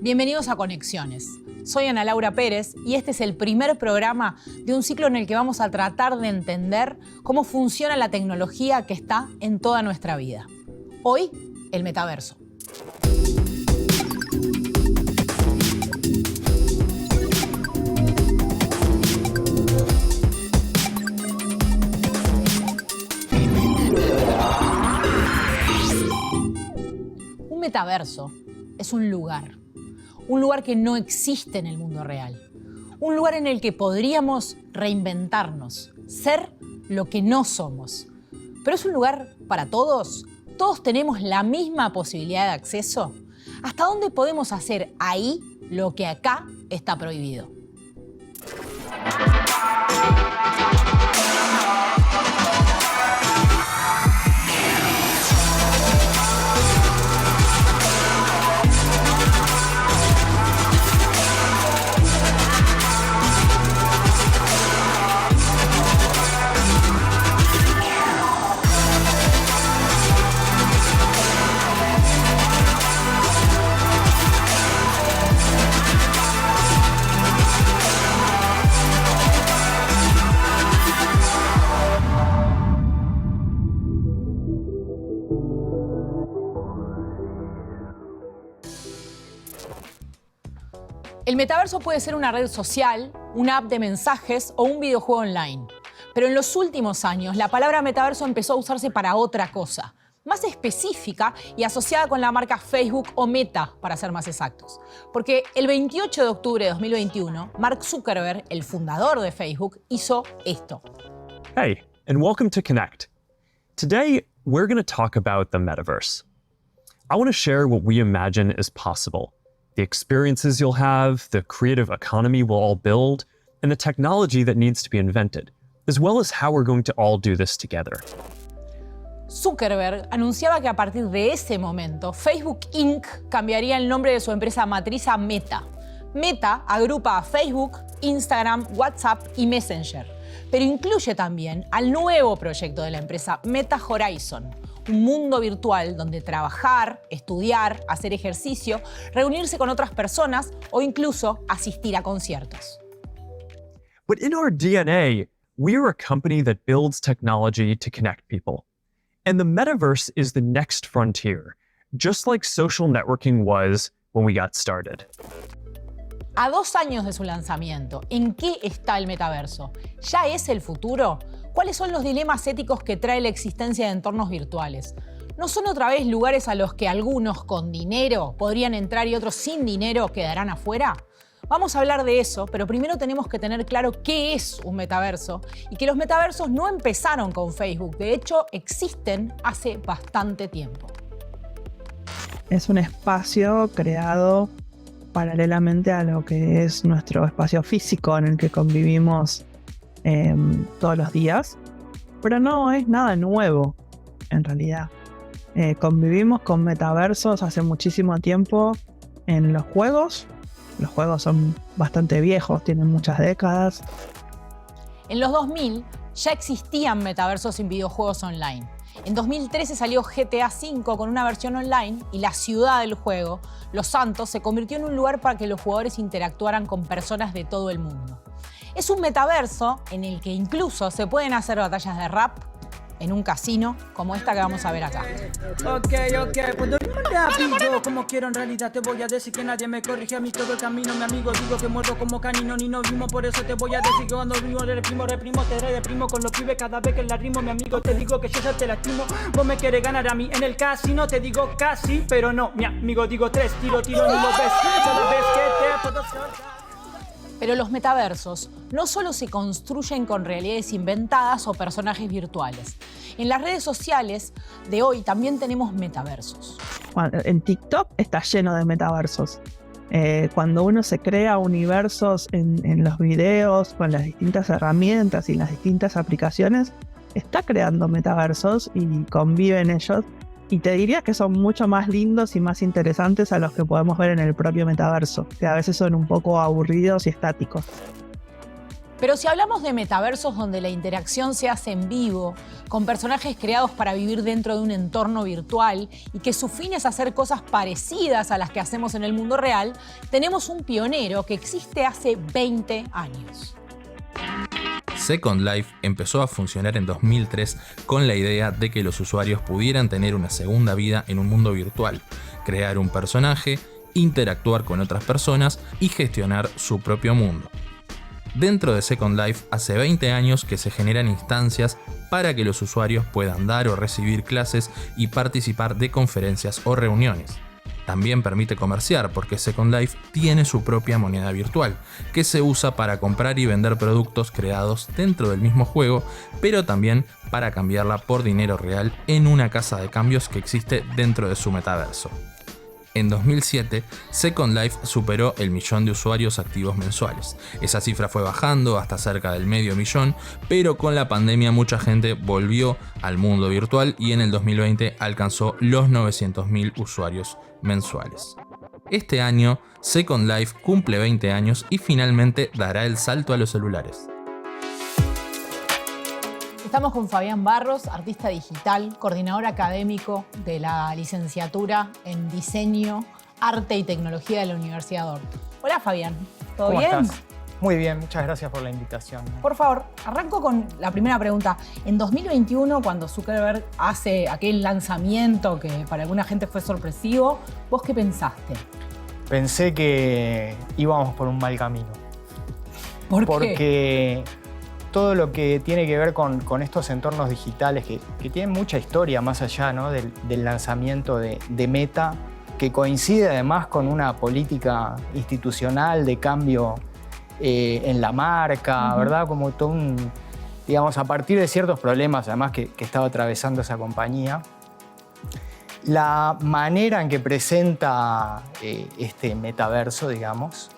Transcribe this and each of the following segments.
Bienvenidos a Conexiones. Soy Ana Laura Pérez y este es el primer programa de un ciclo en el que vamos a tratar de entender cómo funciona la tecnología que está en toda nuestra vida. Hoy, el metaverso. Un metaverso es un lugar que no existe en el mundo real, un lugar en el que podríamos reinventarnos, ser lo que no somos. ¿Pero es un lugar para todos? ¿Todos tenemos la misma posibilidad de acceso? ¿Hasta dónde podemos hacer ahí lo que acá está prohibido? El metaverso puede ser una red social, una app de mensajes o un videojuego online. Pero en los últimos años, la palabra metaverso empezó a usarse para otra cosa, más específica y asociada con la marca Facebook o Meta, para ser más exactos. Porque el 28 de octubre de 2021, Mark Zuckerberg, el fundador de Facebook, hizo esto. Hey, and welcome to Connect. Today, we're going to talk about the metaverse. I want to share what we imagine is possible. The experiences you'll have, the creative economy we'll all build, and the technology that needs to be invented, as well as how we're going to all do this together. Zuckerberg anunciaba que a partir de ese momento, Facebook Inc. cambiaría el nombre de su empresa matriz a Meta. Meta agrupa a Facebook, Instagram, WhatsApp y Messenger, pero incluye también al nuevo proyecto de la empresa Meta Horizon, un mundo virtual donde trabajar, estudiar, hacer ejercicio, reunirse con otras personas o incluso asistir a conciertos. But in our DNA, we're a company that builds technology to connect people. And the metaverse is the next frontier, just like social networking was when we got started. A 2 años de su lanzamiento, ¿en qué está el metaverso? ¿Ya es el futuro? ¿Cuáles son los dilemas éticos que trae la existencia de entornos virtuales? ¿No son otra vez lugares a los que algunos con dinero podrían entrar y otros sin dinero quedarán afuera? Vamos a hablar de eso, pero primero tenemos que tener claro qué es un metaverso y que los metaversos no empezaron con Facebook, de hecho existen hace bastante tiempo. Es un espacio creado paralelamente a lo que es nuestro espacio físico en el que convivimos todos los días, pero no es nada nuevo en realidad. Convivimos con metaversos hace muchísimo tiempo en los juegos. Los juegos son bastante viejos, tienen muchas décadas. En los 2000 ya existían metaversos en videojuegos online. En 2013 salió GTA V con una versión online y la ciudad del juego, Los Santos, se convirtió en un lugar para que los jugadores interactuaran con personas de todo el mundo. Es un metaverso en el que incluso se pueden hacer batallas de rap en un casino como esta que vamos a ver acá. Ok, pues dormimos rápido, como quiero en realidad te voy a decir que nadie me corrige a mí todo el camino, mi amigo, digo que muerdo como canino, ni nos vimos, por eso te voy a decir que cuando rimo, reprimo, te reprimo con los pibes cada vez que la rimo, mi amigo, te digo que yo ya te lastimo, vos me querés ganar a mí en el casino, te digo casi, pero no, mi amigo, digo 3, tiro, ni lo ves, cada vez que te puedo soltar. Pero los metaversos no solo se construyen con realidades inventadas o personajes virtuales. En las redes sociales de hoy también tenemos metaversos. En TikTok está lleno de metaversos. Cuando uno se crea universos en los videos, con las distintas herramientas y las distintas aplicaciones, está creando metaversos y convive en ellos. Y te diría que son mucho más lindos y más interesantes a los que podemos ver en el propio metaverso, que a veces son un poco aburridos y estáticos. Pero si hablamos de metaversos donde la interacción se hace en vivo, con personajes creados para vivir dentro de un entorno virtual y que su fin es hacer cosas parecidas a las que hacemos en el mundo real, tenemos un pionero que existe hace 20 años. Second Life empezó a funcionar en 2003 con la idea de que los usuarios pudieran tener una segunda vida en un mundo virtual, crear un personaje, interactuar con otras personas y gestionar su propio mundo. Dentro de Second Life hace 20 años que se generan instancias para que los usuarios puedan dar o recibir clases y participar de conferencias o reuniones. También permite comerciar porque Second Life tiene su propia moneda virtual, que se usa para comprar y vender productos creados dentro del mismo juego, pero también para cambiarla por dinero real en una casa de cambios que existe dentro de su metaverso. En 2007, Second Life superó el 1.000.000 de usuarios activos mensuales. Esa cifra fue bajando hasta cerca del 500.000, pero con la pandemia mucha gente volvió al mundo virtual y en el 2020 alcanzó los 900.000 usuarios mensuales. Este año, Second Life cumple 20 años y finalmente dará el salto a los celulares. Estamos con Fabián Barros, artista digital, coordinador académico de la licenciatura en Diseño, Arte y Tecnología de la Universidad Dordt. Hola Fabián, ¿todo ¿Cómo bien? estás? Muy bien, muchas gracias por la invitación. Por favor, arranco con la primera pregunta. En 2021, cuando Zuckerberg hace aquel lanzamiento que para alguna gente fue sorpresivo, ¿vos qué pensaste? Pensé que íbamos por un mal camino. ¿Por qué? Porque todo lo que tiene que ver con estos entornos digitales que tienen mucha historia más allá, ¿no?, del lanzamiento de Meta, que coincide además con una política institucional de cambio en la marca, ¿verdad? Como todo un, digamos, a partir de ciertos problemas además que estaba atravesando esa compañía. La manera en que presenta este metaverso, digamos,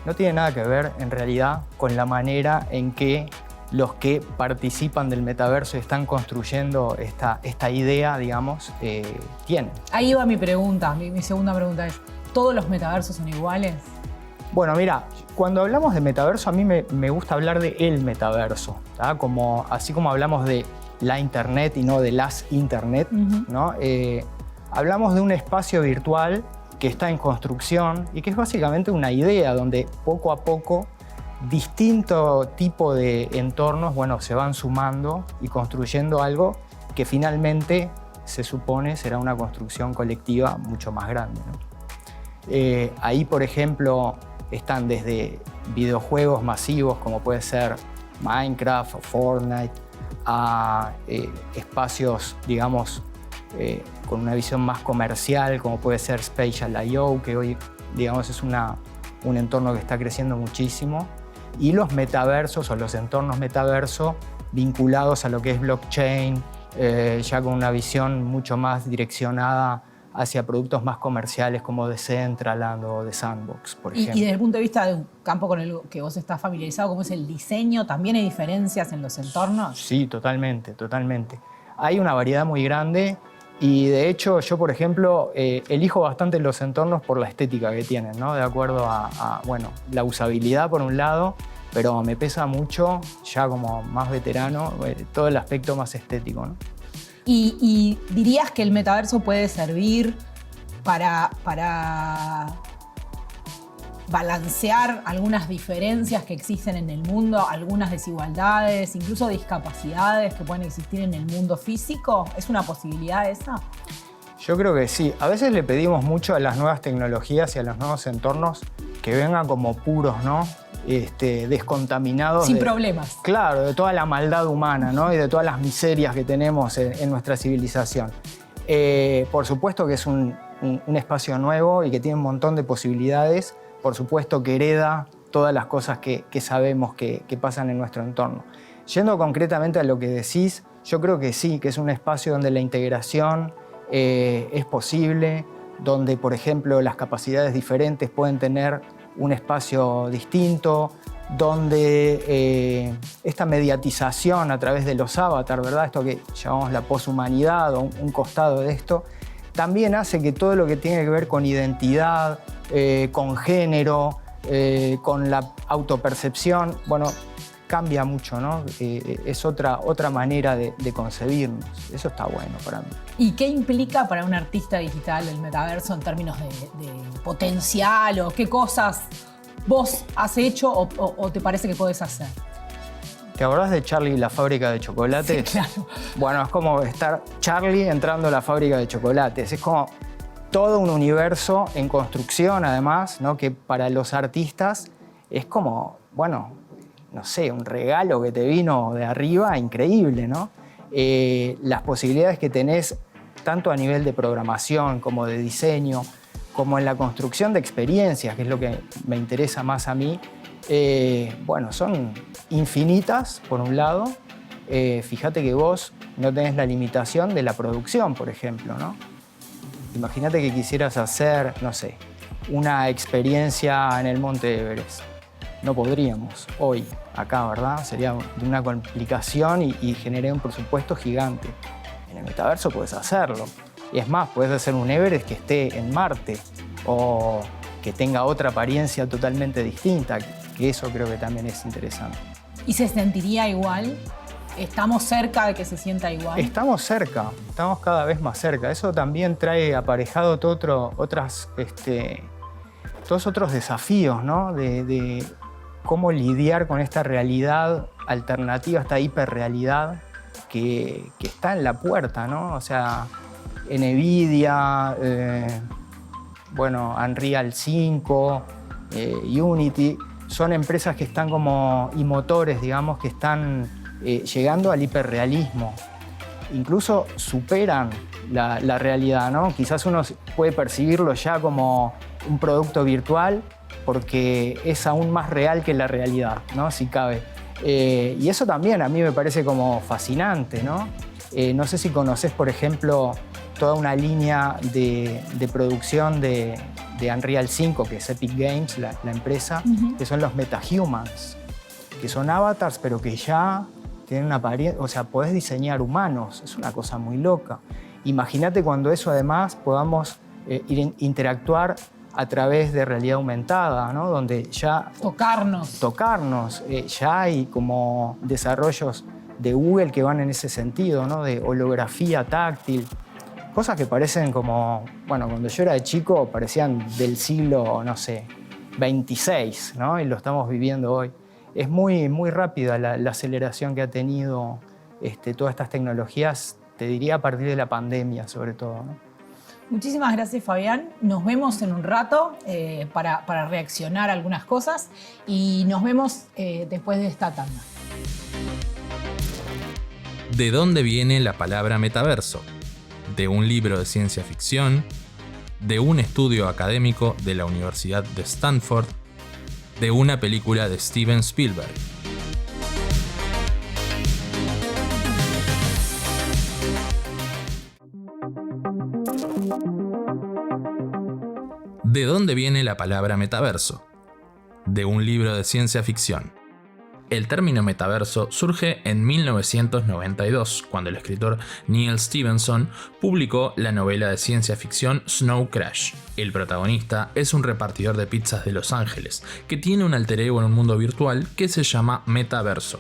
no tiene nada que ver en realidad con la manera en que los que participan del metaverso y están construyendo esta idea, digamos, tienen. Ahí va mi pregunta, mi segunda pregunta es, ¿todos los metaversos son iguales? Bueno, mira, cuando hablamos de metaverso, a mí me gusta hablar de el metaverso, ¿tá? Así como hablamos de la internet y no de las internet, ¿no? Hablamos de un espacio virtual que está en construcción y que es básicamente una idea donde poco a poco distinto tipo de entornos, bueno, se van sumando y construyendo algo que finalmente se supone será una construcción colectiva mucho más grande, ¿no? Ahí, por ejemplo, están desde videojuegos masivos como puede ser Minecraft o Fortnite a espacios, digamos, con una visión más comercial como puede ser Spatial.io, que hoy, digamos, es un entorno que está creciendo muchísimo, y los metaversos o los entornos metaverso vinculados a lo que es blockchain, ya con una visión mucho más direccionada hacia productos más comerciales como Decentraland o The Sandbox, por ejemplo. Y desde el punto de vista de un campo con el que vos estás familiarizado, como es el diseño, ¿también hay diferencias en los entornos? Sí, totalmente, totalmente. Hay una variedad muy grande y de hecho yo, por ejemplo, elijo bastante los entornos por la estética que tienen, ¿no? De acuerdo a bueno, la usabilidad por un lado, pero me pesa mucho, ya como más veterano, todo el aspecto más estético, ¿no? ¿Y dirías que el metaverso puede servir para balancear algunas diferencias que existen en el mundo, algunas desigualdades, incluso discapacidades que pueden existir en el mundo físico? ¿Es una posibilidad esa? Yo creo que sí. A veces le pedimos mucho a las nuevas tecnologías y a los nuevos entornos que vengan como puros, ¿no? Descontaminados. Sin problemas. Claro, de toda la maldad humana, ¿no? Y de todas las miserias que tenemos en nuestra civilización. Por supuesto que es un espacio nuevo y que tiene un montón de posibilidades. Por supuesto que hereda todas las cosas que sabemos que pasan en nuestro entorno. Yendo concretamente a lo que decís, yo creo que sí, que es un espacio donde la integración es posible, donde, por ejemplo, las capacidades diferentes pueden tener un espacio distinto, donde esta mediatización a través de los avatars, ¿verdad? Esto que llamamos la poshumanidad o un costado de esto, también hace que todo lo que tiene que ver con identidad, con género, con la autopercepción, bueno, cambia mucho, ¿no? Es otra manera de concebirnos. Eso está bueno para mí. ¿Y qué implica para un artista digital el metaverso en términos de potencial o qué cosas vos has hecho o te parece que podés hacer? ¿Te acordás de Charlie y la fábrica de chocolates? Sí, claro. Bueno, es como estar Charlie entrando a la fábrica de chocolates. Es como todo un universo en construcción, además, ¿no? Que para los artistas es como, bueno, no sé, un regalo que te vino de arriba, increíble, ¿no? Las posibilidades que tenés, tanto a nivel de programación como de diseño, como en la construcción de experiencias, que es lo que me interesa más a mí, bueno, son infinitas, por un lado. Fíjate que vos no tenés la limitación de la producción, por ejemplo, ¿no? Imagínate que quisieras hacer, no sé, una experiencia en el Monte Everest. No podríamos hoy, acá, ¿verdad? Sería de una complicación y generaría un presupuesto gigante. En el metaverso puedes hacerlo. Y es más, puedes hacer un Everest que esté en Marte o que tenga otra apariencia totalmente distinta, que eso creo que también es interesante. ¿Y se sentiría igual? ¿Estamos cerca de que se sienta igual? Estamos cerca, estamos cada vez más cerca. Eso también trae aparejado todos otros desafíos, ¿no? De cómo lidiar con esta realidad alternativa, esta hiperrealidad que está en la puerta, ¿no? O sea, NVIDIA, bueno, Unreal 5, Unity, son empresas que están como, y motores, digamos, que están llegando al hiperrealismo. Incluso superan la realidad, ¿no? Quizás uno puede percibirlo ya como un producto virtual porque es aún más real que la realidad, ¿no? Si cabe. Y eso también a mí me parece como fascinante, ¿no? No sé si conoces, por ejemplo, toda una línea de producción de Unreal 5, que es Epic Games, la empresa, que son los MetaHumans, que son avatars, pero que ya tienen una apariencia, o sea, podés diseñar humanos, es una cosa muy loca. Imagínate cuando eso además podamos interactuar a través de realidad aumentada, ¿no? Donde ya... Tocarnos. Ya hay como desarrollos de Google que van en ese sentido, ¿no? De holografía táctil. Cosas que parecen como... Bueno, cuando yo era de chico parecían del siglo, no sé, 26, ¿no? Y lo estamos viviendo hoy. Es muy, muy rápida la aceleración que ha tenido todas estas tecnologías, te diría a partir de la pandemia sobre todo, ¿no? Muchísimas gracias, Fabián. Nos vemos en un rato para reaccionar a algunas cosas y nos vemos después de esta tanda. ¿De dónde viene la palabra metaverso? ¿De un libro de ciencia ficción? ¿De un estudio académico de la Universidad de Stanford? ¿De una película de Steven Spielberg? ¿De dónde viene la palabra metaverso? De un libro de ciencia ficción. El término metaverso surge en 1992, cuando el escritor Neal Stephenson publicó la novela de ciencia ficción Snow Crash. El protagonista es un repartidor de pizzas de Los Ángeles, que tiene un alter ego en un mundo virtual que se llama metaverso.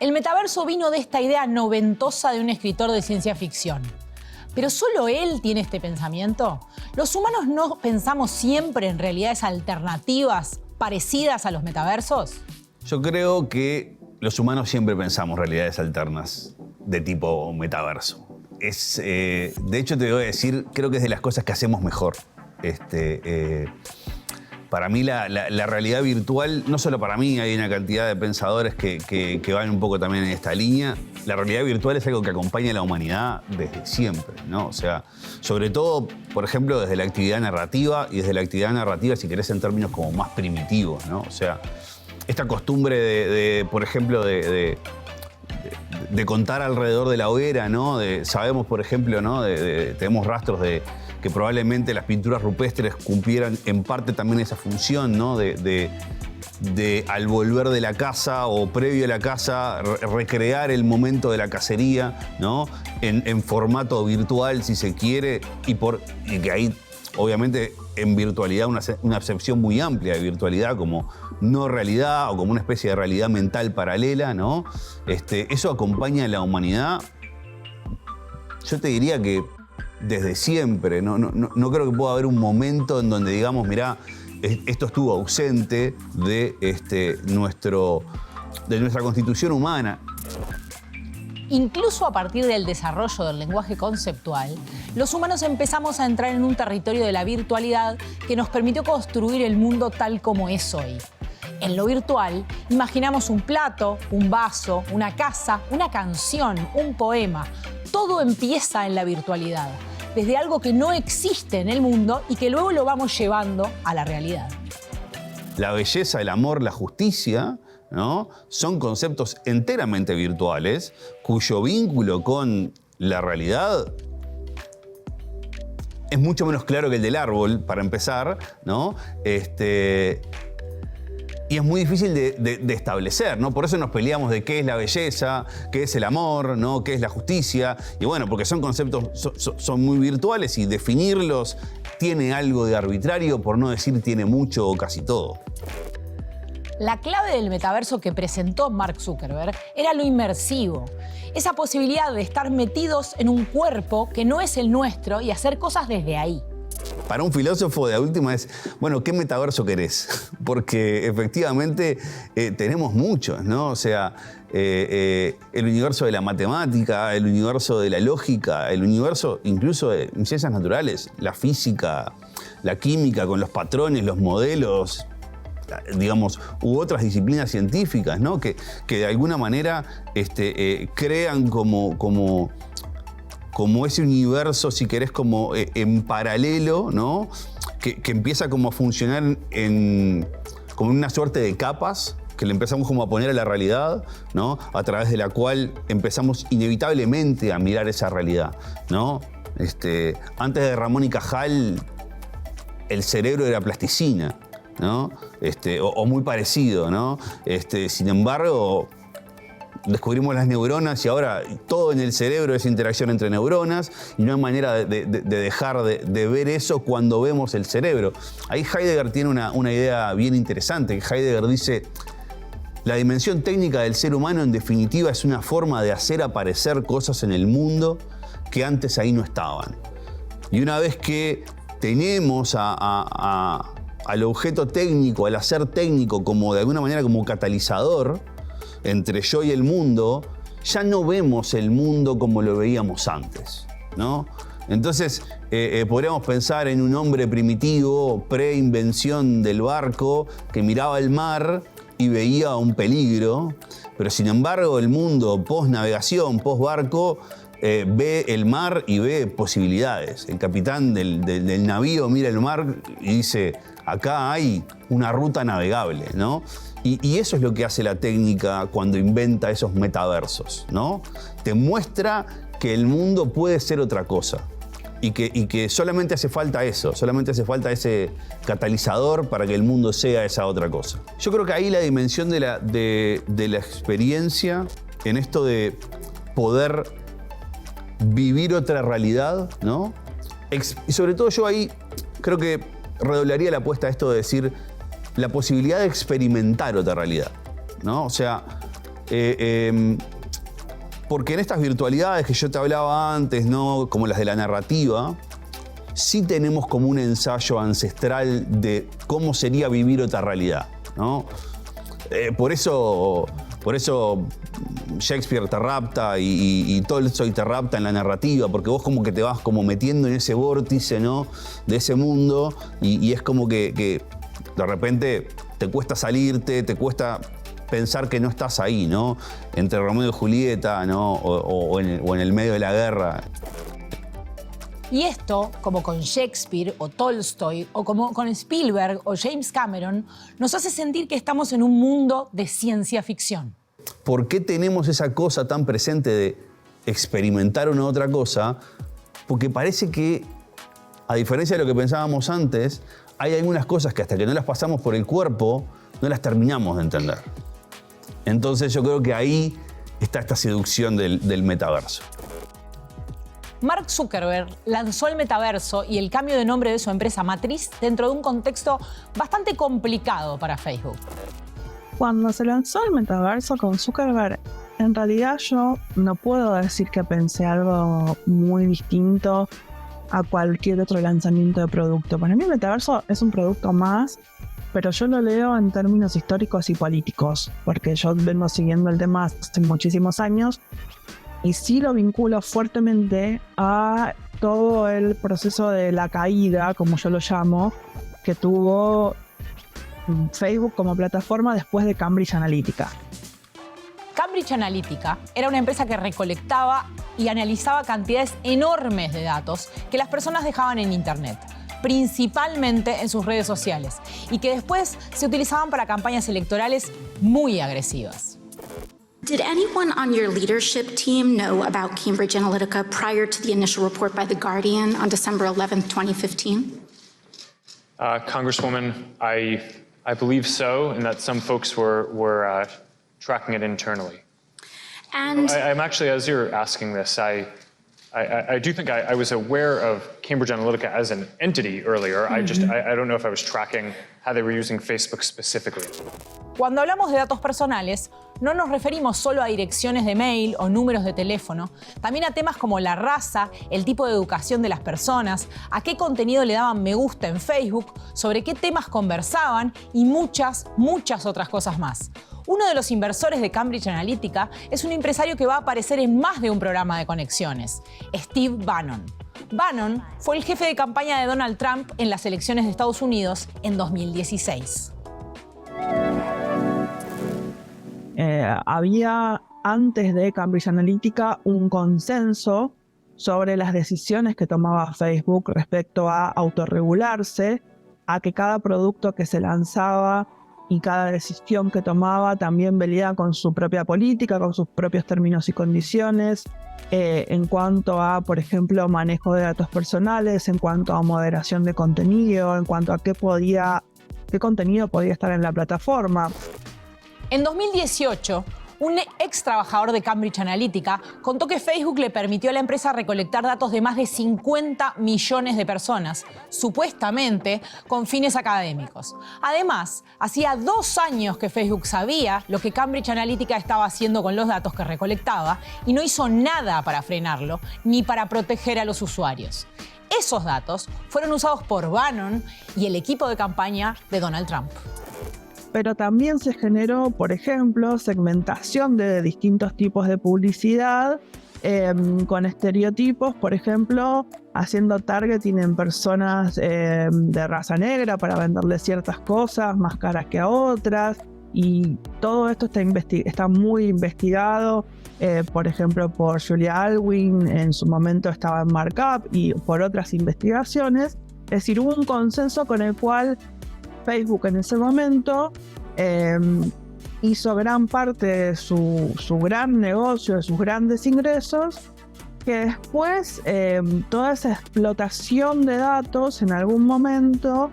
El metaverso vino de esta idea noventosa de un escritor de ciencia ficción. ¿Pero solo él tiene este pensamiento? ¿Los humanos no pensamos siempre en realidades alternativas parecidas a los metaversos? Yo creo que los humanos siempre pensamos realidades alternas de tipo metaverso. De hecho, te voy a decir, creo que es de las cosas que hacemos mejor. Para mí la realidad virtual, no solo para mí, hay una cantidad de pensadores que van un poco también en esta línea. La realidad virtual es algo que acompaña a la humanidad desde siempre, ¿no? O sea, sobre todo, por ejemplo, desde la actividad narrativa, y desde la actividad narrativa, si querés, en términos como más primitivos, ¿no? O sea, esta costumbre por ejemplo, de contar alrededor de la hoguera, ¿no? Sabemos, por ejemplo, ¿no? Tenemos rastros de que probablemente las pinturas rupestres cumplieran en parte también esa función, ¿no? De al volver de la caza o previo a la caza, recrear el momento de la cacería, ¿no? En formato virtual, si se quiere, y que ahí obviamente en virtualidad una acepción muy amplia de virtualidad como no realidad o como una especie de realidad mental paralela, ¿no? Eso acompaña a la humanidad, yo te diría que desde siempre. No creo que pueda haber un momento en donde digamos, mirá, esto estuvo ausente de nuestra constitución humana. Incluso a partir del desarrollo del lenguaje conceptual, los humanos empezamos a entrar en un territorio de la virtualidad que nos permitió construir el mundo tal como es hoy. En lo virtual, imaginamos un plato, un vaso, una casa, una canción, un poema. Todo empieza en la virtualidad, desde algo que no existe en el mundo y que luego lo vamos llevando a la realidad. La belleza, el amor, la justicia, ¿no? Son conceptos enteramente virtuales cuyo vínculo con la realidad es mucho menos claro que el del árbol, para empezar, ¿no? Y es muy difícil de establecer, ¿no? Por eso nos peleamos de qué es la belleza, qué es el amor, ¿no? Qué es la justicia. Y bueno, porque son conceptos, son muy virtuales y definirlos tiene algo de arbitrario, por no decir tiene mucho o casi todo. La clave del metaverso que presentó Mark Zuckerberg era lo inmersivo. Esa posibilidad de estar metidos en un cuerpo que no es el nuestro y hacer cosas desde ahí. Para un filósofo de última es, bueno, ¿qué metaverso querés? Porque efectivamente tenemos muchos, ¿no? O sea, el universo de la matemática, el universo de la lógica, el universo incluso de ciencias naturales, la física, la química con los patrones, los modelos, digamos, u otras disciplinas científicas, ¿no? Que de alguna manera crean como ese universo, si querés, como en paralelo, ¿no? Que empieza como a funcionar como una suerte de capas que le empezamos como a poner a la realidad, ¿no? A través de la cual empezamos inevitablemente a mirar esa realidad, ¿no? Antes de Ramón y Cajal, el cerebro era plasticina, ¿no? O muy parecido, ¿no? Sin embargo, descubrimos las neuronas y ahora todo en el cerebro es interacción entre neuronas y no hay manera de dejar de ver eso cuando vemos el cerebro. Ahí Heidegger tiene una idea bien interesante. Heidegger dice, la dimensión técnica del ser humano en definitiva es una forma de hacer aparecer cosas en el mundo que antes ahí no estaban. Y una vez que tenemos al objeto técnico, al hacer técnico como de alguna manera como catalizador entre yo y el mundo, ya no vemos el mundo como lo veíamos antes, ¿no? Entonces, podríamos pensar en un hombre primitivo, pre-invención del barco, que miraba el mar y veía un peligro, pero sin embargo el mundo post-navegación, post-barco, ve el mar y ve posibilidades. El capitán del navío mira el mar y dice, acá hay una ruta navegable, ¿no? Y eso es lo que hace la técnica cuando inventa esos metaversos, ¿no? Te muestra que el mundo puede ser otra cosa y que solamente hace falta eso, solamente hace falta ese catalizador para que el mundo sea esa otra cosa. Yo creo que ahí la dimensión de la experiencia, en esto de poder vivir otra realidad, ¿no? Y sobre todo yo ahí creo que redoblaría la apuesta a esto de decir la posibilidad de experimentar otra realidad, ¿no? O sea, porque en estas virtualidades que yo te hablaba antes, ¿no? Como las de la narrativa, sí tenemos como un ensayo ancestral de cómo sería vivir otra realidad, ¿no? Por eso Shakespeare te rapta y Tolstoy te rapta en la narrativa, porque vos como que te vas como metiendo en ese vórtice, ¿no? De ese mundo y es como que de repente te cuesta salirte, te cuesta pensar que no estás ahí, ¿no? Entre Romeo y Julieta, ¿no? O en el medio de la guerra. Y esto, como con Shakespeare o Tolstoy, o como con Spielberg o James Cameron, nos hace sentir que estamos en un mundo de ciencia ficción. ¿Por qué tenemos esa cosa tan presente de experimentar una otra cosa? Porque parece que, a diferencia de lo que pensábamos antes, hay algunas cosas que hasta que no las pasamos por el cuerpo, no las terminamos de entender. Entonces yo creo que ahí está esta seducción del metaverso. Mark Zuckerberg lanzó el metaverso y el cambio de nombre de su empresa matriz dentro de un contexto bastante complicado para Facebook. Cuando se lanzó el metaverso con Zuckerberg, en realidad yo no puedo decir que pensé algo muy distinto a cualquier otro lanzamiento de producto. Para mí el metaverso es un producto más, pero yo lo leo en términos históricos y políticos, porque yo vengo siguiendo el tema hace muchísimos años y sí lo vinculo fuertemente a todo el proceso de la caída, como yo lo llamo, que tuvo Facebook como plataforma después de Cambridge Analytica. Cambridge Analytica era una empresa que recolectaba y analizaba cantidades enormes de datos que las personas dejaban en Internet, principalmente en sus redes sociales, y que después se utilizaban para campañas electorales muy agresivas. Did anyone on your leadership team know about Cambridge Analytica prior to the initial report by The Guardian on December 11th, 2015? Congresswoman, I believe so, and that some folks were tracking it internally. And I'm actually, as you're asking this, I do think I was aware of Cambridge Analytica as an entity earlier. I don't know if I was tracking how they were using Facebook specifically. Cuando hablamos de datos personales, no nos referimos solo a direcciones de mail o números de teléfono, también a temas como la raza, el tipo de educación de las personas, a qué contenido le daban me gusta en Facebook, sobre qué temas conversaban y muchas otras cosas más. Uno de los inversores de Cambridge Analytica es un empresario que va a aparecer en más de un programa de conexiones, Steve Bannon. Bannon fue el jefe de campaña de Donald Trump en las elecciones de Estados Unidos en 2016. Había antes de Cambridge Analytica un consenso sobre las decisiones que tomaba Facebook respecto a autorregularse, a que cada producto que se lanzaba y cada decisión que tomaba también velía con su propia política, con sus propios términos y condiciones, en cuanto a, por ejemplo, manejo de datos personales, en cuanto a moderación de contenido, en cuanto a qué contenido podía estar en la plataforma. En 2018, un ex trabajador de Cambridge Analytica contó que Facebook le permitió a la empresa recolectar datos de más de 50 millones de personas, supuestamente con fines académicos. Además, hacía 2 años que Facebook sabía lo que Cambridge Analytica estaba haciendo con los datos que recolectaba y no hizo nada para frenarlo ni para proteger a los usuarios. Esos datos fueron usados por Bannon y el equipo de campaña de Donald Trump. Pero también se generó, por ejemplo, segmentación de distintos tipos de publicidad con estereotipos, por ejemplo, haciendo targeting en personas de raza negra para venderles ciertas cosas más caras que a otras. Y todo esto está muy investigado, por ejemplo, por Julia Alwyn, en su momento estaba en Markup, y por otras investigaciones. Es decir, hubo un consenso con el cual Facebook en ese momento hizo gran parte de su gran negocio, de sus grandes ingresos, que después toda esa explotación de datos en algún momento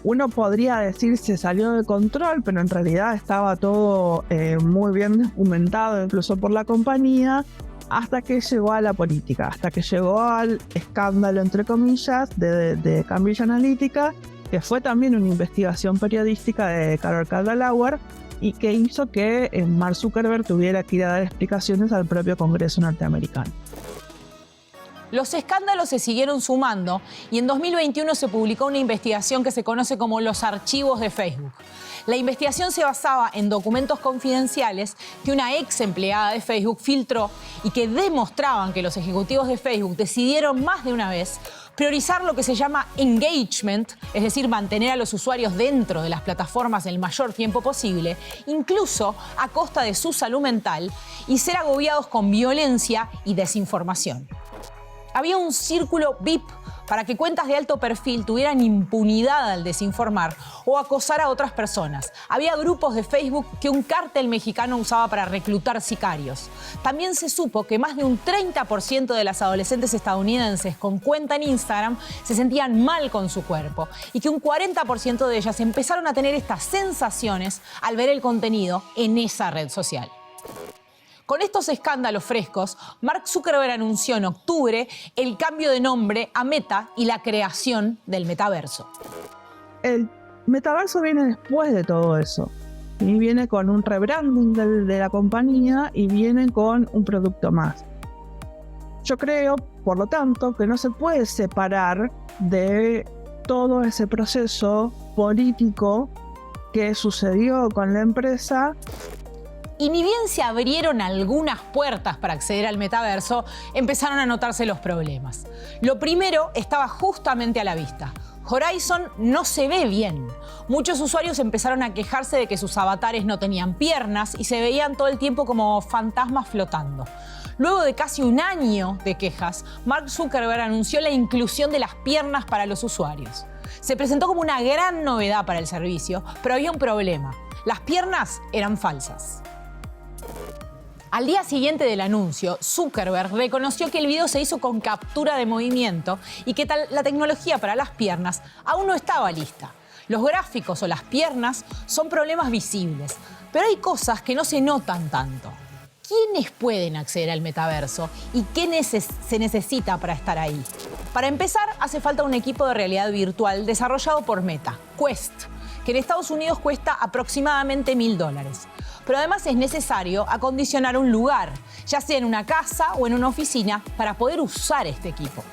uno podría decir se salió de control, pero en realidad estaba todo muy bien documentado incluso por la compañía, hasta que llegó a la política, hasta que llegó al escándalo, entre comillas, de Cambridge Analytica, que fue también una investigación periodística de Carol Cadwalader y que hizo que Mark Zuckerberg tuviera que ir a dar explicaciones al propio Congreso norteamericano. Los escándalos se siguieron sumando y en 2021 se publicó una investigación que se conoce como los archivos de Facebook. La investigación se basaba en documentos confidenciales que una ex empleada de Facebook filtró y que demostraban que los ejecutivos de Facebook decidieron más de una vez priorizar lo que se llama engagement, es decir, mantener a los usuarios dentro de las plataformas el mayor tiempo posible, incluso a costa de su salud mental, y ser agobiados con violencia y desinformación. Había un círculo VIP para que cuentas de alto perfil tuvieran impunidad al desinformar o acosar a otras personas. Había grupos de Facebook que un cártel mexicano usaba para reclutar sicarios. También se supo que más de un 30% de las adolescentes estadounidenses con cuenta en Instagram se sentían mal con su cuerpo y que un 40% de ellas empezaron a tener estas sensaciones al ver el contenido en esa red social. Con estos escándalos frescos, Mark Zuckerberg anunció en octubre el cambio de nombre a Meta y la creación del metaverso. El metaverso viene después de todo eso. Y viene con un rebranding de la compañía y viene con un producto más. Yo creo, por lo tanto, que no se puede separar de todo ese proceso político que sucedió con la empresa. Y ni bien se abrieron algunas puertas para acceder al metaverso, empezaron a notarse los problemas. Lo primero estaba justamente a la vista. Horizon no se ve bien. Muchos usuarios empezaron a quejarse de que sus avatares no tenían piernas y se veían todo el tiempo como fantasmas flotando. Luego de casi un año de quejas, Mark Zuckerberg anunció la inclusión de las piernas para los usuarios. Se presentó como una gran novedad para el servicio, pero había un problema. Las piernas eran falsas. Al día siguiente del anuncio, Zuckerberg reconoció que el video se hizo con captura de movimiento y que la tecnología para las piernas aún no estaba lista. Los gráficos o las piernas son problemas visibles, pero hay cosas que no se notan tanto. ¿Quiénes pueden acceder al metaverso y qué se necesita para estar ahí? Para empezar, hace falta un equipo de realidad virtual desarrollado por Meta, Quest, que en Estados Unidos cuesta aproximadamente $1.000. Pero además es necesario acondicionar un lugar, ya sea en una casa o en una oficina, para poder usar este equipo.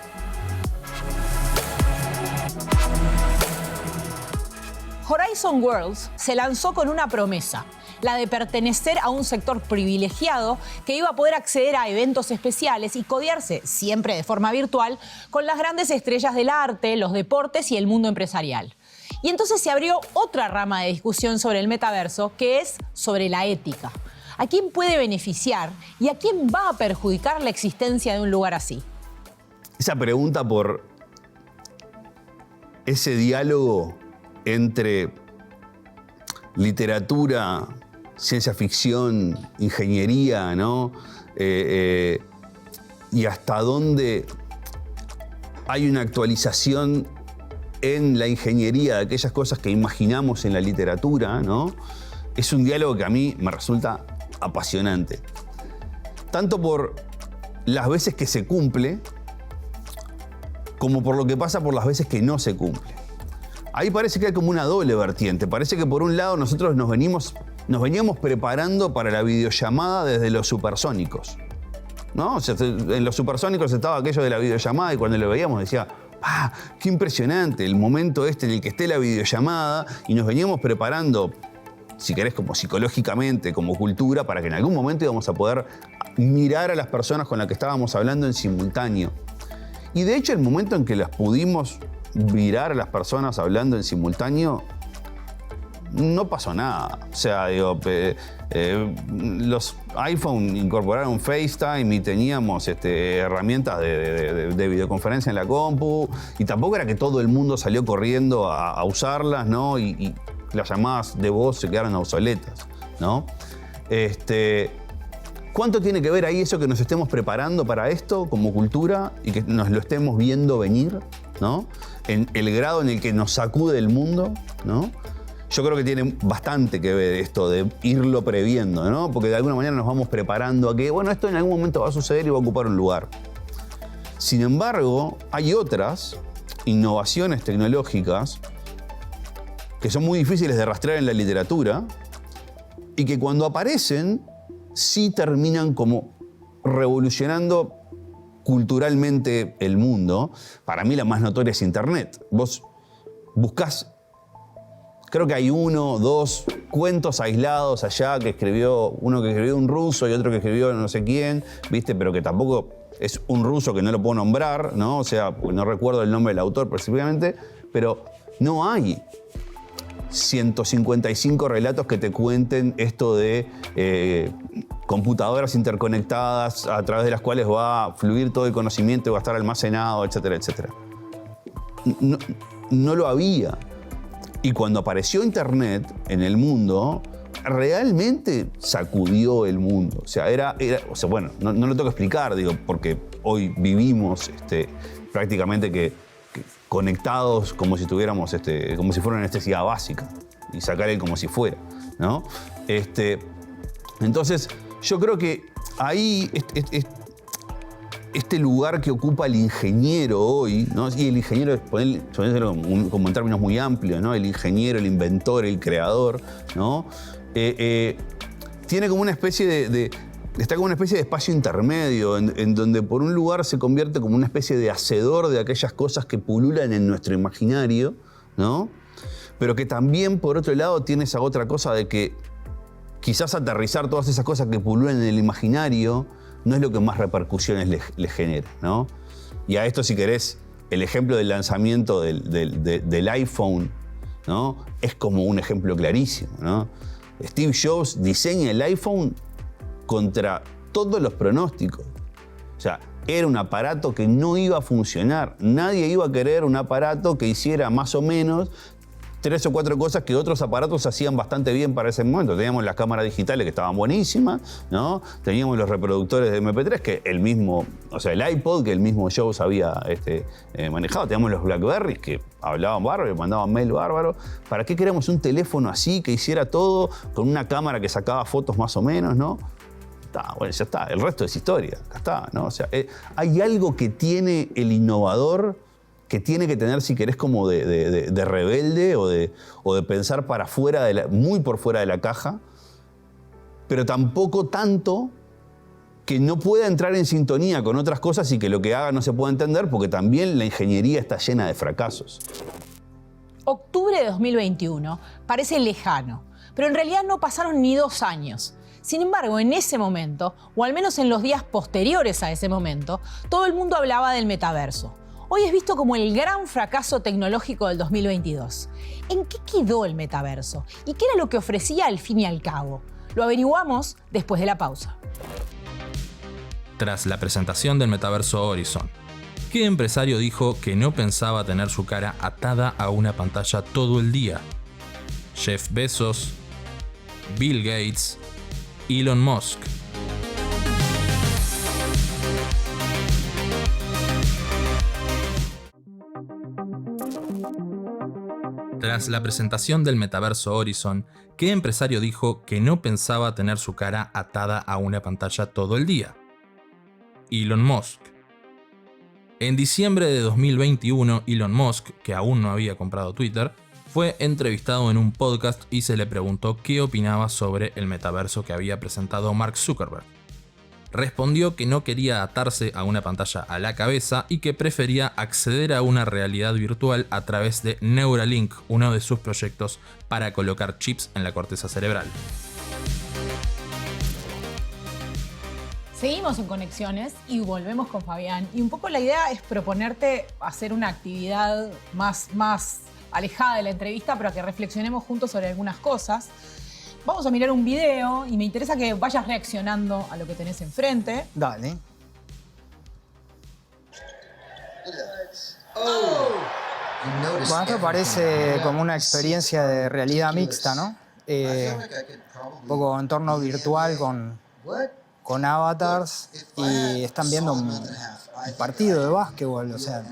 Horizon Worlds se lanzó con una promesa, la de pertenecer a un sector privilegiado que iba a poder acceder a eventos especiales y codearse, siempre de forma virtual, con las grandes estrellas del arte, los deportes y el mundo empresarial. Y entonces se abrió otra rama de discusión sobre el metaverso, que es sobre la ética. ¿A quién puede beneficiar y a quién va a perjudicar la existencia de un lugar así? Esa pregunta por ese diálogo entre literatura, ciencia ficción, ingeniería, ¿no? Y hasta dónde hay una actualización en la ingeniería de aquellas cosas que imaginamos en la literatura, ¿no? Es un diálogo que a mí me resulta apasionante. Tanto por las veces que se cumple, como por lo que pasa por las veces que no se cumple. Ahí parece que hay como una doble vertiente. Parece que por un lado nosotros nos veníamos preparando para la videollamada desde los supersónicos, ¿no? O sea, en los supersónicos estaba aquello de la videollamada y cuando lo veíamos decía, ¡ah, qué impresionante! El momento este en el que esté la videollamada, y nos veníamos preparando, si querés, como psicológicamente, como cultura, para que en algún momento íbamos a poder mirar a las personas con las que estábamos hablando en simultáneo. Y de hecho, el momento en que las pudimos mirar a las personas hablando en simultáneo, no pasó nada. O sea, digo, los iPhone incorporaron FaceTime y teníamos herramientas de videoconferencia en la compu, y tampoco era que todo el mundo salió corriendo a usarlas, ¿no? Y las llamadas de voz se quedaron obsoletas, ¿no? ¿Cuánto tiene que ver ahí eso que nos estemos preparando para esto como cultura y que nos lo estemos viendo venir, ¿no? En el grado en el que nos sacude el mundo, ¿no? Yo creo que tiene bastante que ver esto de irlo previendo, ¿no? Porque de alguna manera nos vamos preparando a que, bueno, esto en algún momento va a suceder y va a ocupar un lugar. Sin embargo, hay otras innovaciones tecnológicas que son muy difíciles de rastrear en la literatura y que cuando aparecen sí terminan como revolucionando culturalmente el mundo. Para mí la más notoria es Internet. Vos buscás, creo que hay 1 o 2 cuentos aislados allá que escribió, uno que escribió un ruso y otro que escribió no sé quién, ¿viste? Pero que tampoco es un ruso, que no lo puedo nombrar, ¿no? O sea, no recuerdo el nombre del autor específicamente, pero no hay 155 relatos que te cuenten esto de computadoras interconectadas a través de las cuales va a fluir todo el conocimiento y va a estar almacenado, etcétera, etcétera. No lo había. Y cuando apareció Internet en el mundo, realmente sacudió el mundo. O sea, bueno, no lo tengo que explicar, digo, porque hoy vivimos prácticamente que conectados como si tuviéramos, como si fuera una necesidad básica, y sacar el como si fuera, ¿no? Entonces, yo creo que ahí este lugar que ocupa el ingeniero hoy, ¿no? Y el ingeniero, ponerlo como en términos muy amplios, ¿no? El ingeniero, el inventor, el creador, ¿no? Tiene como una especie está como una especie de espacio intermedio en donde por un lugar se convierte como una especie de hacedor de aquellas cosas que pululan en nuestro imaginario, ¿no? Pero que también, por otro lado, tiene esa otra cosa de que quizás aterrizar todas esas cosas que pululan en el imaginario no es lo que más repercusiones le genera, ¿no? Y a esto, si querés, el ejemplo del lanzamiento del iPhone, ¿no? Es como un ejemplo clarísimo, ¿no? Steve Jobs diseña el iPhone contra todos los pronósticos. O sea, era un aparato que no iba a funcionar. Nadie iba a querer un aparato que hiciera más o menos 3 o 4 cosas que otros aparatos hacían bastante bien para ese momento. Teníamos las cámaras digitales que estaban buenísimas, ¿no? Teníamos los reproductores de MP3 que el mismo, o sea, el iPod que el mismo Jobs había manejado. Teníamos los BlackBerrys que hablaban bárbaro, mandaban mail bárbaro. ¿Para qué queremos un teléfono así que hiciera todo con una cámara que sacaba fotos más o menos, ¿no? Bueno, ya está. El resto es historia. Acá está, ¿no? O sea, hay algo que tiene el innovador que tiene que tener, si querés, como de rebelde o de pensar para fuera muy por fuera de la caja, pero tampoco tanto que no pueda entrar en sintonía con otras cosas y que lo que haga no se pueda entender, porque también la ingeniería está llena de fracasos. Octubre de 2021 parece lejano, pero en realidad no pasaron ni 2 años. Sin embargo, en ese momento, o al menos en los días posteriores a ese momento, todo el mundo hablaba del metaverso. Hoy es visto como el gran fracaso tecnológico del 2022. ¿En qué quedó el metaverso? ¿Y qué era lo que ofrecía al fin y al cabo? Lo averiguamos después de la pausa. Tras la presentación del metaverso Horizon, ¿qué empresario dijo que no pensaba tener su cara atada a una pantalla todo el día? Jeff Bezos, Bill Gates, Elon Musk. Tras la presentación del metaverso Horizon, ¿qué empresario dijo que no pensaba tener su cara atada a una pantalla todo el día? Elon Musk. En diciembre de 2021, Elon Musk, que aún no había comprado Twitter, fue entrevistado en un podcast y se le preguntó qué opinaba sobre el metaverso que había presentado Mark Zuckerberg. Respondió que no quería atarse a una pantalla a la cabeza y que prefería acceder a una realidad virtual a través de Neuralink, uno de sus proyectos para colocar chips en la corteza cerebral. Seguimos en Conexiones y volvemos con Fabián. Y un poco la idea es proponerte hacer una actividad más alejada de la entrevista, pero que reflexionemos juntos sobre algunas cosas. Vamos a mirar un video y me interesa que vayas reaccionando a lo que tenés enfrente. Dale. Bueno, esto parece como una experiencia de realidad mixta, ¿no? Un poco entorno virtual con avatars y están viendo un partido de básquetbol, o sea.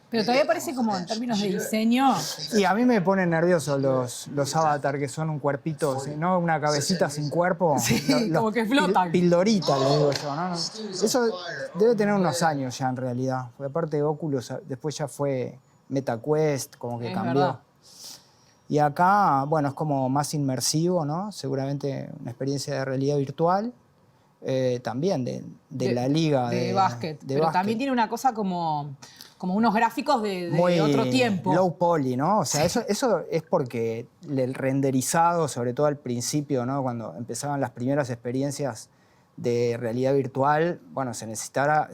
Pero todavía parece como en términos de diseño. Y a mí me ponen nerviosos los avatars, que son un cuerpito, ¿no? Una cabecita sin cuerpo. Sí, como que flotan. Pildorita, le digo yo, ¿no? Eso debe tener unos años ya en realidad. Porque aparte de Oculus, después ya fue MetaQuest, como que cambió. Verdad. Y acá, bueno, es como más inmersivo, ¿no? Seguramente una experiencia de realidad virtual. También de la liga de básquet. Pero también tiene una cosa como unos gráficos de otro tiempo. Low poly, ¿no? O sea, eso es porque el renderizado, sobre todo al principio, ¿no? Cuando empezaban las primeras experiencias de realidad virtual, bueno, se necesitaba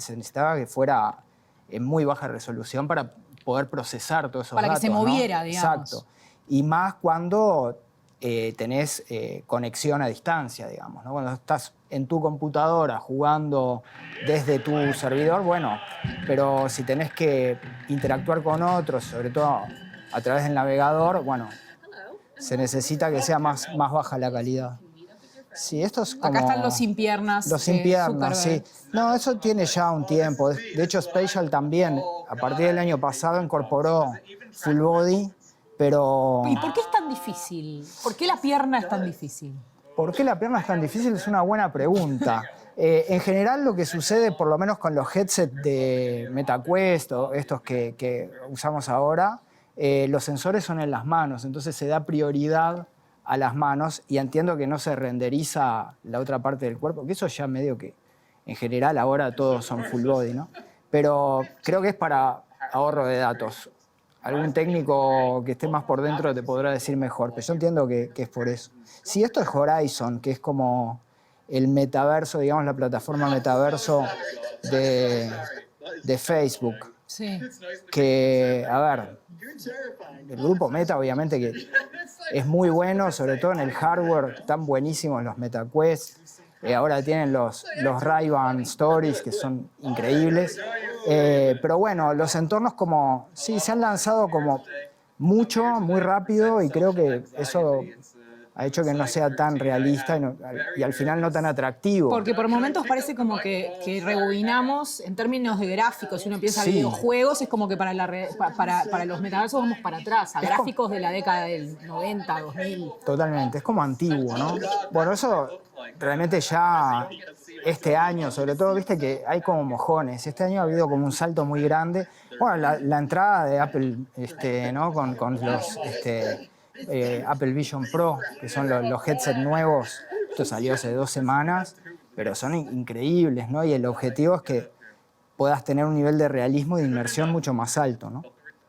que fuera en muy baja resolución para poder procesar todos esos datos. Para que se moviera, ¿no? Digamos. Exacto. Y más cuando tenés conexión a distancia, digamos, ¿no? Cuando estás en tu computadora jugando desde tu servidor, bueno, pero si tenés que interactuar con otros, sobre todo a través del navegador, bueno, se necesita que sea más baja la calidad. Sí, esto es como... Acá están los sin piernas. Los sin piernas, sí. No, eso tiene ya un tiempo. De hecho, Spatial también, a partir del año pasado, incorporó Full Body, pero... ¿Y por qué es tan difícil? ¿Por qué la pierna es tan difícil? ¿Por qué la pierna es tan difícil? Es una buena pregunta. En general lo que sucede, por lo menos con los headsets de MetaQuest o estos que usamos ahora, los sensores son en las manos, entonces se da prioridad a las manos y entiendo que no se renderiza la otra parte del cuerpo, que eso ya medio que en general ahora todos son full body, ¿no? Pero creo que es para ahorro de datos. Algún técnico que esté más por dentro te podrá decir mejor, pero yo entiendo que es por eso. Sí, esto es Horizon, que es como el metaverso, digamos, la plataforma metaverso de Facebook. Sí. Que, a ver, el grupo Meta obviamente que es muy bueno, sobre todo en el hardware, están buenísimos los MetaQuest. Ahora tienen los Ray-Ban Stories, que son increíbles. Pero bueno, los entornos como, sí, se han lanzado como mucho, muy rápido, y creo que eso ha hecho que no sea tan realista y al final no tan atractivo. Porque por momentos parece como que rebobinamos en términos de gráficos. Si uno piensa en videojuegos, es como que para los metaversos vamos para atrás, a gráficos de la década del 90, 2000. Totalmente, es como antiguo, ¿no? Bueno, eso realmente ya este año, sobre todo, viste que hay como mojones. Este año ha habido como un salto muy grande. Bueno, la entrada de Apple, ¿no? Con los Apple Vision Pro, que son los headsets nuevos. Esto salió hace 2 semanas, pero son increíbles, ¿no? Y el objetivo es que puedas tener un nivel de realismo y de inmersión mucho más alto, ¿no?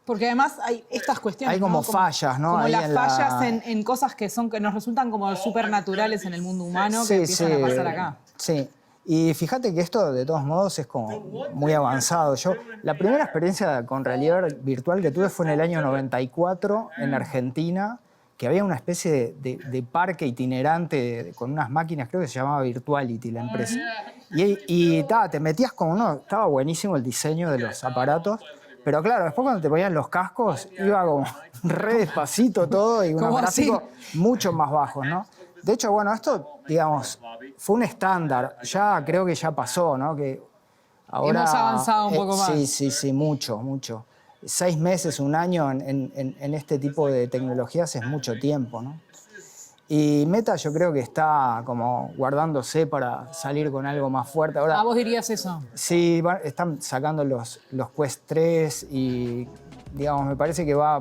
Porque además hay estas cuestiones. Hay como fallas, ¿no? Como ahí las fallas en cosas que nos resultan como supernaturales en el mundo humano, que empiezan a pasar acá. Sí. Y fíjate que esto, de todos modos, es como muy avanzado. La primera experiencia con realidad virtual que tuve fue en el año 94 en Argentina, que había una especie de parque itinerante con unas máquinas, creo que se llamaba Virtuality la empresa. Y te metías como uno, estaba buenísimo el diseño de los aparatos, pero claro, después cuando te ponían los cascos, iba como re despacito todo y unos gráficos mucho más bajos, ¿no? De hecho, bueno, esto, digamos, fue un estándar. Ya creo que ya pasó, ¿no? Que ahora, hemos avanzado un poco más. Sí, mucho. 6 meses, 1 año en este tipo de tecnologías es mucho tiempo, ¿no? Y Meta yo creo que está como guardándose para salir con algo más fuerte. Ahora, ¿vos dirías eso? Sí, están sacando los Quest 3 y, digamos, me parece que va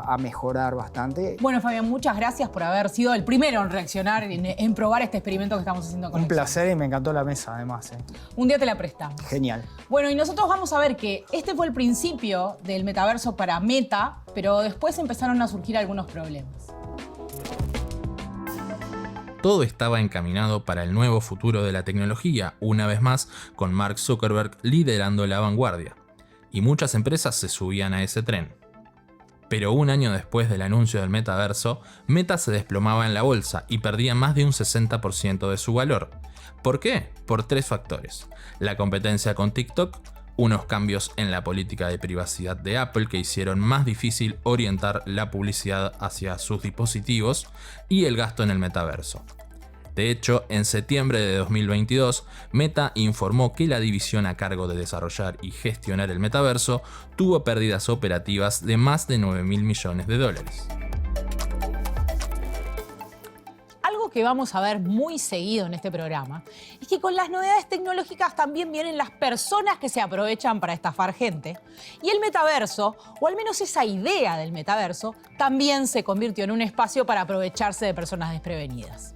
a mejorar bastante. Bueno, Fabián, muchas gracias por haber sido el primero en reaccionar, en probar este experimento que estamos haciendo con Un placer y me encantó la mesa, además. Un día te la prestamos. Genial. Bueno, y nosotros vamos a ver que este fue el principio del metaverso para Meta, pero después empezaron a surgir algunos problemas. Todo estaba encaminado para el nuevo futuro de la tecnología, una vez más con Mark Zuckerberg liderando la vanguardia. Y muchas empresas se subían a ese tren. Pero 1 año después del anuncio del metaverso, Meta se desplomaba en la bolsa y perdía más de un 60% de su valor. ¿Por qué? Por 3 factores. La competencia con TikTok, unos cambios en la política de privacidad de Apple que hicieron más difícil orientar la publicidad hacia sus dispositivos, y el gasto en el metaverso. De hecho, en septiembre de 2022, Meta informó que la división a cargo de desarrollar y gestionar el metaverso tuvo pérdidas operativas de más de $9.000 millones. Algo que vamos a ver muy seguido en este programa es que con las novedades tecnológicas también vienen las personas que se aprovechan para estafar gente. Y el metaverso, o al menos esa idea del metaverso, también se convirtió en un espacio para aprovecharse de personas desprevenidas.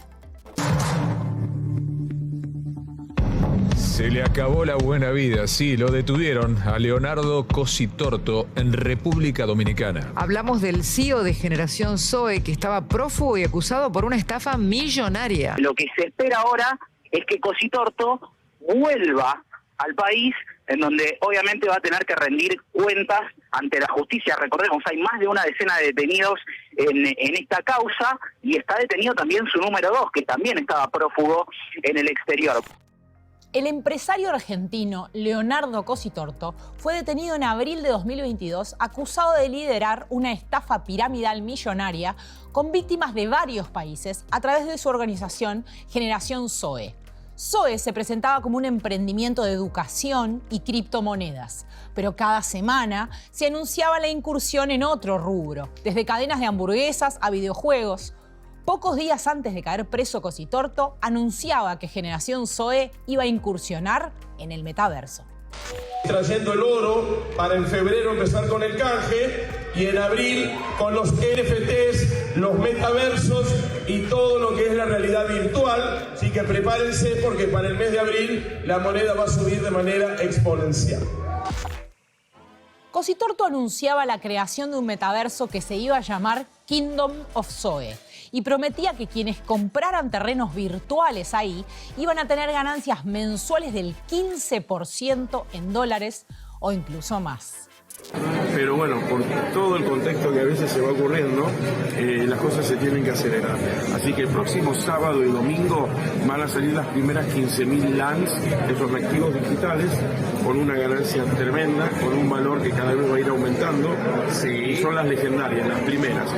Se le acabó la buena vida, sí, lo detuvieron a Leonardo Cositorto en República Dominicana. Hablamos del CEO de Generación Zoe, que estaba prófugo y acusado por una estafa millonaria. Lo que se espera ahora es que Cositorto vuelva al país, en donde obviamente va a tener que rendir cuentas ante la justicia. Recordemos, hay más de una decena de detenidos en esta causa, y está detenido también su número 2, que también estaba prófugo en el exterior. El empresario argentino Leonardo Cositorto fue detenido en abril de 2022 acusado de liderar una estafa piramidal millonaria con víctimas de varios países a través de su organización Generación Zoe. Zoe se presentaba como un emprendimiento de educación y criptomonedas, pero cada semana se anunciaba la incursión en otro rubro, desde cadenas de hamburguesas a videojuegos. Pocos días antes de caer preso Cositorto, anunciaba que Generación Zoe iba a incursionar en el metaverso. Trayendo el oro para en febrero empezar con el canje y en abril con los NFTs, los metaversos y todo lo que es la realidad virtual. Así que prepárense porque para el mes de abril la moneda va a subir de manera exponencial. Cositorto anunciaba la creación de un metaverso que se iba a llamar Kingdom of Zoe y prometía que quienes compraran terrenos virtuales ahí iban a tener ganancias mensuales del 15% en dólares o incluso más. Pero bueno, por todo el contexto que a veces se va ocurriendo, las cosas se tienen que acelerar. Así que el próximo sábado y domingo van a salir las primeras 15.000 lands de esos activos digitales con una ganancia tremenda, con un valor que cada vez va a ir aumentando. Y son las legendarias, las primeras.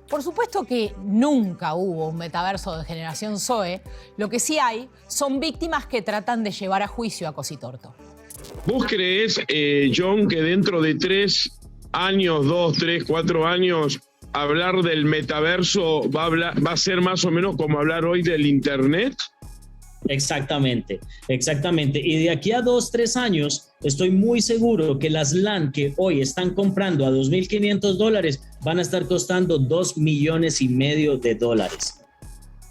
Por supuesto que nunca hubo un metaverso de Generación Zoe. Lo que sí hay son víctimas que tratan de llevar a juicio a Cositorto. ¿Vos creés, John, que dentro de 3 años, 2, 3, 4 años, hablar del metaverso va a ser más o menos como hablar hoy del Internet? Exactamente, exactamente. Y de aquí a 2, 3 años, estoy muy seguro que las LAN que hoy están comprando a $2.500 van a estar costando $2,5 millones.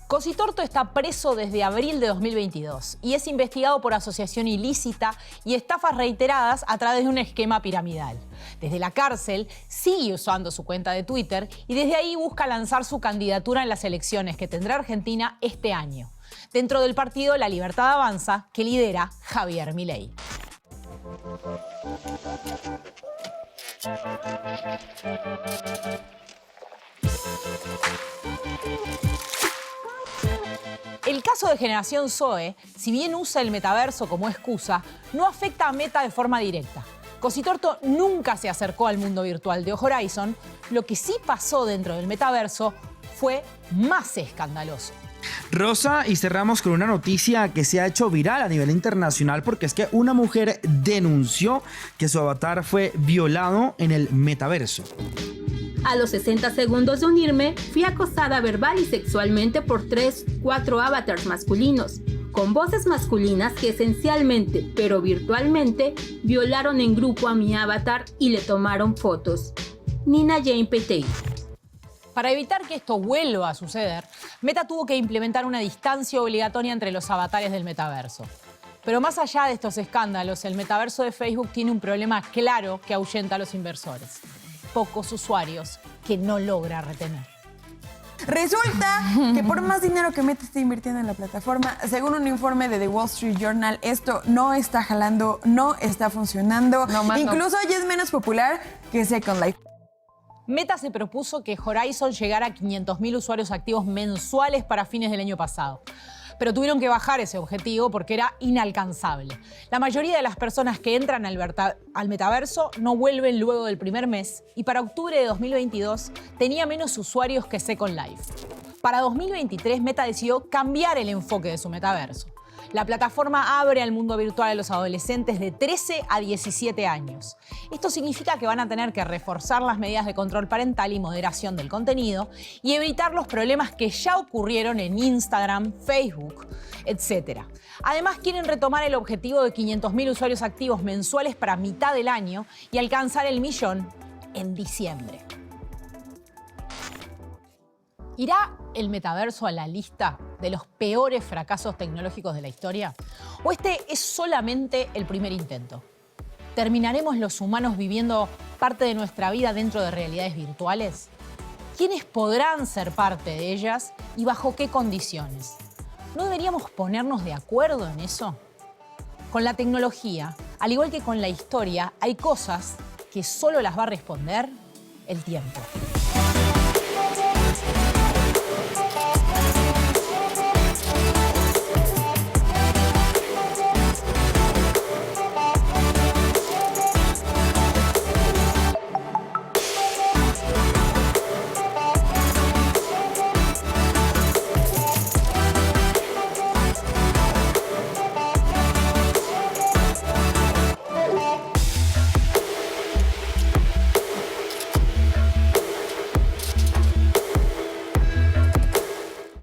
Cositorto está preso desde abril de 2022 y es investigado por asociación ilícita y estafas reiteradas a través de un esquema piramidal. Desde la cárcel sigue usando su cuenta de Twitter y desde ahí busca lanzar su candidatura en las elecciones que tendrá Argentina este año, dentro del partido La Libertad Avanza que lidera Javier Milei. El caso de Generación Zoe, si bien usa el metaverso como excusa, no afecta a Meta de forma directa. Cositorto nunca se acercó al mundo virtual de Horizon. Lo que sí pasó dentro del metaverso fue más escandaloso. Rosa, y cerramos con una noticia que se ha hecho viral a nivel internacional porque es que una mujer denunció que su avatar fue violado en el metaverso. A los 60 segundos de unirme, fui acosada verbal y sexualmente por 4 avatars masculinos, con voces masculinas que esencialmente, pero virtualmente, violaron en grupo a mi avatar y le tomaron fotos. Nina Jane Petey. Para evitar que esto vuelva a suceder, Meta tuvo que implementar una distancia obligatoria entre los avatares del metaverso. Pero más allá de estos escándalos, el metaverso de Facebook tiene un problema claro que ahuyenta a los inversores. Pocos usuarios que no logra retener. Resulta que por más dinero que Meta esté invirtiendo en la plataforma, según un informe de The Wall Street Journal, esto no está jalando, no está funcionando. Incluso ya es menos popular que Second Life. Meta se propuso que Horizon llegara a 500.000 usuarios activos mensuales para fines del año pasado. Pero tuvieron que bajar ese objetivo porque era inalcanzable. La mayoría de las personas que entran al metaverso no vuelven luego del primer mes y para octubre de 2022 tenía menos usuarios que Second Life. Para 2023 Meta decidió cambiar el enfoque de su metaverso. La plataforma abre al mundo virtual a los adolescentes de 13 a 17 años. Esto significa que van a tener que reforzar las medidas de control parental y moderación del contenido y evitar los problemas que ya ocurrieron en Instagram, Facebook, etc. Además, quieren retomar el objetivo de 500.000 usuarios activos mensuales para mitad del año y alcanzar el 1.000.000 en diciembre. ¿Irá el metaverso a la lista de los peores fracasos tecnológicos de la historia? ¿O este es solamente el primer intento? ¿Terminaremos los humanos viviendo parte de nuestra vida dentro de realidades virtuales? ¿Quiénes podrán ser parte de ellas y bajo qué condiciones? ¿No deberíamos ponernos de acuerdo en eso? Con la tecnología, al igual que con la historia, hay cosas que solo las va a responder el tiempo.